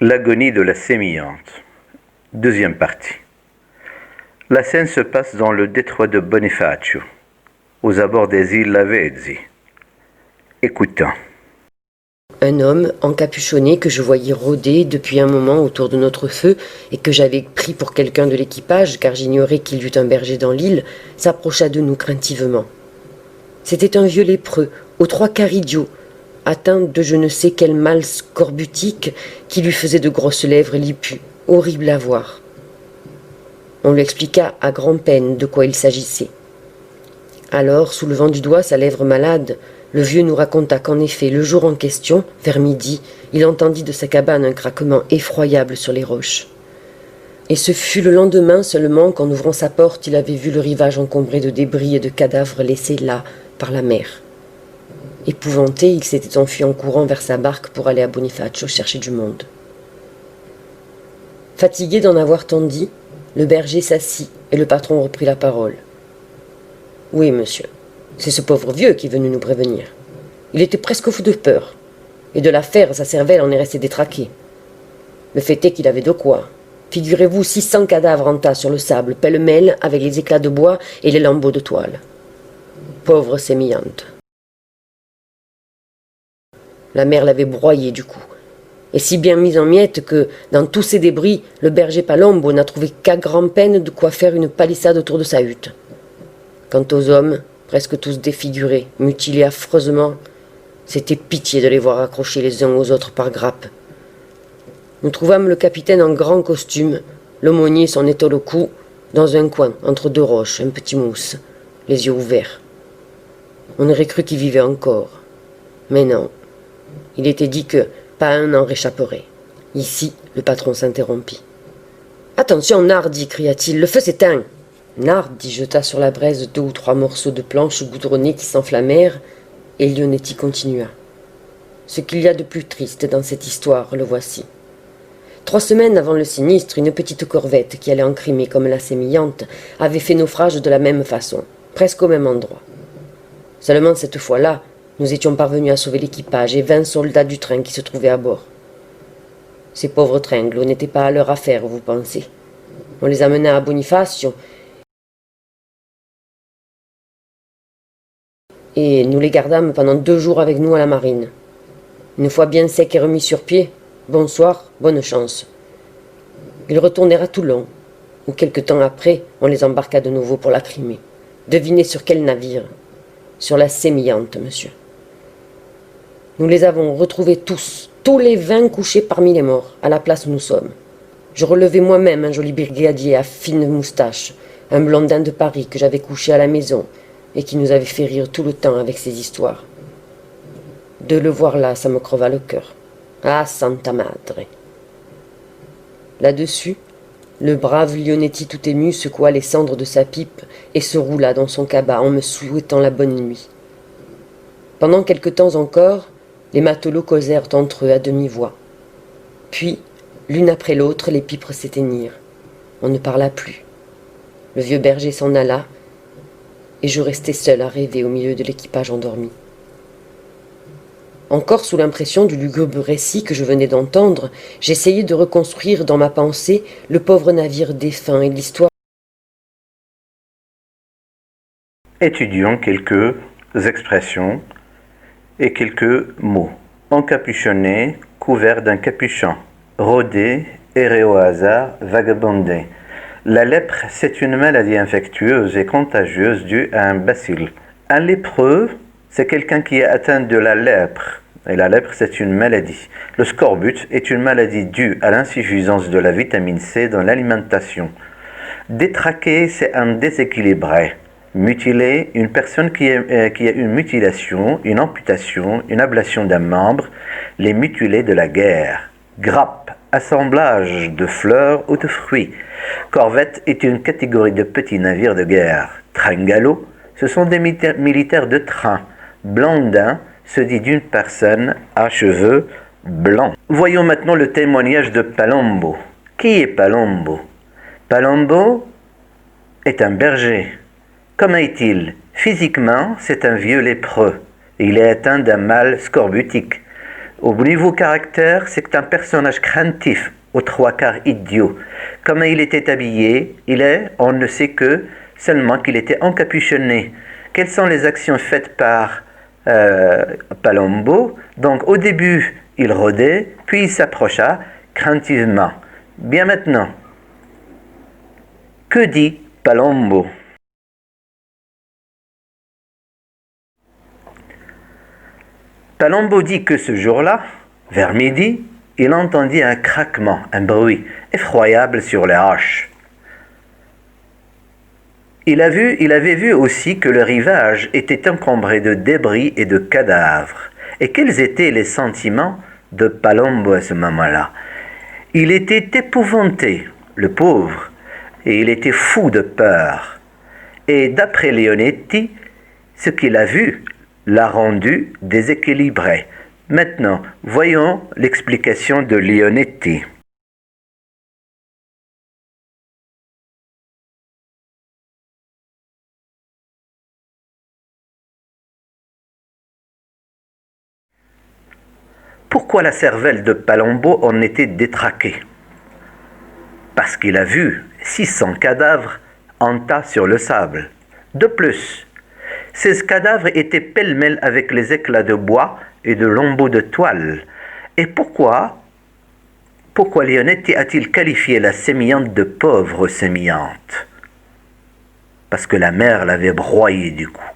L'agonie de la sémillante. Deuxième partie. La scène se passe dans le détroit de Bonifacio, aux abords des îles Lavezzi. Écoutons. Un homme encapuchonné que je voyais rôder depuis un moment autour de notre feu et que j'avais pris pour quelqu'un de l'équipage car j'ignorais qu'il y eût un berger dans l'île, s'approcha de nous craintivement. C'était un vieux lépreux, aux 3/4 idiot, atteint de je ne sais quel mal scorbutique qui lui faisait de grosses lèvres lipues, horribles à voir. On lui expliqua à grand-peine de quoi il s'agissait. Alors, soulevant du doigt sa lèvre malade, le vieux nous raconta qu'en effet, le jour en question, vers midi, il entendit de sa cabane un craquement effroyable sur les roches. Et ce fut le lendemain seulement qu'en ouvrant sa porte, il avait vu le rivage encombré de débris et de cadavres laissés là par la mer. Épouvanté, il s'était enfui en courant vers sa barque pour aller à Bonifacio chercher du monde. Fatigué d'en avoir tant dit, le berger s'assit et le patron reprit la parole. « Oui, monsieur, c'est ce pauvre vieux qui est venu nous prévenir. Il était presque fou de peur, et de l'affaire, sa cervelle en est restée détraquée. Le fait est qu'il avait de quoi. Figurez-vous 600 cadavres en tas sur le sable, pêle-mêle, avec les éclats de bois et les lambeaux de toile. Pauvre sémillante. La mer l'avait broyé du coup, et si bien mise en miettes que, dans tous ces débris, le berger Palombo n'a trouvé qu'à grand-peine de quoi faire une palissade autour de sa hutte. Quant aux hommes, presque tous défigurés, mutilés affreusement, c'était pitié de les voir accrochés les uns aux autres par grappes. Nous trouvâmes le capitaine en grand costume, l'aumônier son étole au cou, dans un coin, entre deux roches, un petit mousse, les yeux ouverts. On aurait cru qu'il vivait encore. Mais non. Il était dit que pas un n'en réchapperait. Ici, le patron s'interrompit. « Attention, Nardi !» cria-t-il, « le feu s'éteint !» Nardi jeta sur la braise 2 ou 3 morceaux de planches goudronnées qui s'enflammèrent, et Leonetti continua. « Ce qu'il y a de plus triste dans cette histoire, le voici. 3 semaines avant le sinistre, une petite corvette qui allait en Crimée comme la sémillante avait fait naufrage de la même façon, presque au même endroit. Seulement cette fois-là, nous étions parvenus à sauver l'équipage et 20 soldats du train qui se trouvaient à bord. Ces pauvres tringles n'étaient pas à leur affaire, vous pensez. On les amena à Bonifacio et nous les gardâmes pendant 2 jours avec nous à la marine. Une fois bien secs et remis sur pied, bonsoir, bonne chance. Ils retournèrent à Toulon, où quelque temps après, on les embarqua de nouveau pour la Crimée. Devinez sur quel navire? Sur la sémillante, monsieur. Nous les avons retrouvés tous les 20 couchés parmi les morts, à la place où nous sommes. Je relevais moi-même un joli brigadier à fine moustache, un blondin de Paris que j'avais couché à la maison et qui nous avait fait rire tout le temps avec ses histoires. De le voir là, ça me creva le cœur. Ah, Santa Madre! Là-dessus, le brave Leonetti tout ému secoua les cendres de sa pipe et se roula dans son cabas en me souhaitant la bonne nuit. Pendant quelque temps encore, les matelots causèrent entre eux à demi-voix. Puis, l'une après l'autre, les pipes s'éteignirent. On ne parla plus. Le vieux berger s'en alla, et je restai seul à rêver au milieu de l'équipage endormi. Encore sous l'impression du lugubre récit que je venais d'entendre, j'essayais de reconstruire dans ma pensée le pauvre navire défunt et l'histoire. Étudions quelques expressions et quelques mots. Encapuchonné, couvert d'un capuchon. Rôder, errer au hasard, vagabonder. La lèpre, c'est une maladie infectieuse et contagieuse due à un bacille. Un lépreux, c'est quelqu'un qui est atteint de la lèpre. Et la lèpre, c'est une maladie. Le scorbut est une maladie due à l'insuffisance de la vitamine C dans l'alimentation. Détraqué, c'est un déséquilibré. Mutilé, une personne qui a une mutilation, une amputation, une ablation d'un membre, les mutilés de la guerre. Grappe, assemblage de fleurs ou de fruits. Corvette est une catégorie de petits navires de guerre. Tringalo, ce sont des militaires de train. Blondin se dit d'une personne à cheveux blancs. Voyons maintenant le témoignage de Palombo. Qui est Palombo? Palombo est un berger. Comment est-il? Physiquement, c'est un vieux lépreux. Il est atteint d'un mal scorbutique. Au niveau caractère, c'est un personnage craintif, aux trois quarts idiot. Comment il était habillé, on ne sait que seulement qu'il était encapuchonné. Quelles sont les actions faites par Palombo? Donc au début, il rôdait, puis il s'approcha craintivement. Bien maintenant, que dit Palombo? Palombo dit que ce jour-là, vers midi, il entendit un craquement, un bruit effroyable sur les roches. Il avait vu aussi que le rivage était encombré de débris et de cadavres. Et quels étaient les sentiments de Palombo à ce moment-là? Il était épouvanté, le pauvre, et il était fou de peur. Et d'après Leonetti, ce qu'il a vu l'a rendu déséquilibré. Maintenant, voyons l'explication de Leonetti. Pourquoi la cervelle de Palombo en était détraquée? Parce qu'il a vu 600 cadavres en tas sur le sable. De plus, ces cadavres étaient pêle-mêle avec les éclats de bois et de lambeaux de toile. Et pourquoi Leonetti a-t-il qualifié la sémillante de pauvre sémillante? Parce que la mer l'avait broyée du coup.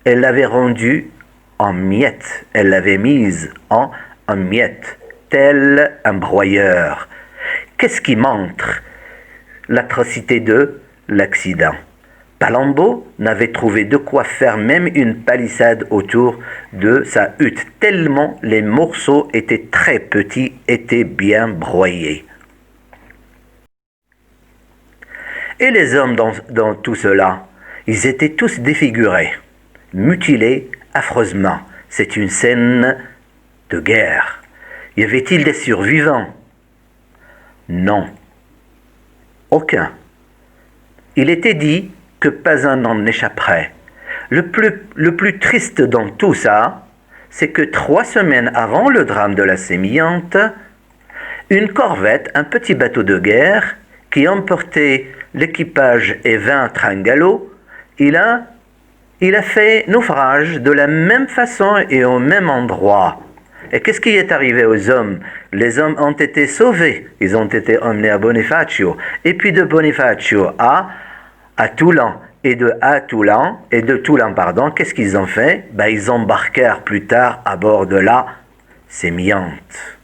Elle l'avait rendue en miettes, elle l'avait mise en miettes, tel un broyeur. Qu'est-ce qui montre l'atrocité de l'accident? Palombo n'avait trouvé de quoi faire même une palissade autour de sa hutte, tellement les morceaux étaient très petits, étaient bien broyés. Et les hommes dans tout cela, ils étaient tous défigurés, mutilés affreusement. C'est une scène de guerre. Y avait-il des survivants? Non. Aucun. Il était dit que pas un n'en échapperait. Le plus triste dans tout ça, c'est que 3 semaines avant le drame de la sémillante, une corvette, un petit bateau de guerre, qui emportait l'équipage et 20 tringalots, il a fait naufrage de la même façon et au même endroit. Et qu'est-ce qui est arrivé aux hommes? Les hommes ont été sauvés. Ils ont été emmenés à Bonifacio. Et puis de Bonifacio à Toulon. Et de Toulon, qu'est-ce qu'ils ont fait? Ils embarquèrent plus tard à bord de la sémillante.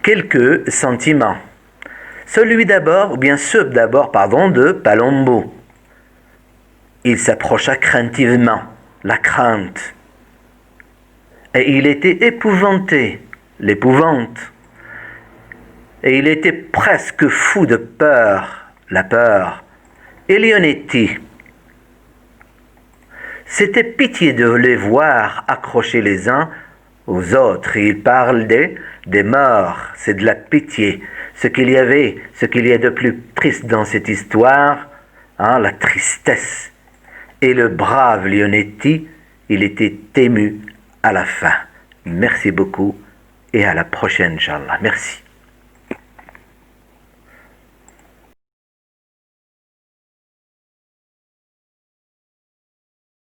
Quelques sentiments. Ceux d'abord de Palombo. Il s'approcha craintivement, la crainte. Et il était épouvanté, l'épouvante. Et il était presque fou de peur, la peur. Et Leonetti, c'était pitié de les voir accrochés les uns aux autres. Il parle des morts, c'est de la pitié. Ce qu'il y a de plus triste dans cette histoire, la tristesse. Et le brave Leonetti, il était ému à la fin. Merci beaucoup et à la prochaine, Inch'Allah. Merci.